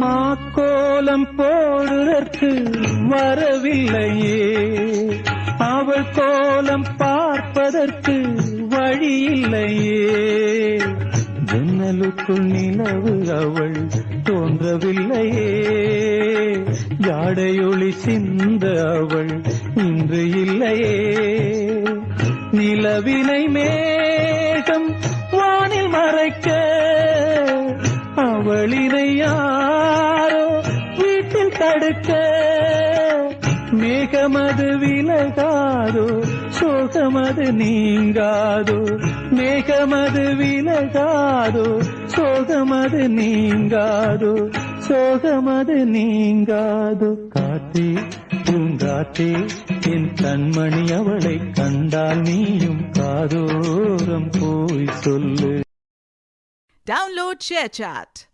மாக்கோலம் போடுதற்கு வரவில்லையே, அவள் கோலம் பார்ப்பதற்கு வழியில்லையே. ஜன்னலுக்குள் நிலவு அவள் தோன்றவில்லையே, ஜாடையொளி சிந்த அவள் இன்று இல்லையே. நிலவினை மேகம் வானில் மறைக்க, அவளினை யாரோ வீட்டில் தடுக்க. மேகமது விலகாதோ, சோகமது நீங்காதோ. மேகமது விலகாதோ, சோகமது நீங்காதோ. சோகமது நீங்காதோ. காத்தே பூங்காத்தே என் கண்மணி, அவளை கண்டால் நீயும் காதோரம் போய் சொல்லு. Download ShareChat.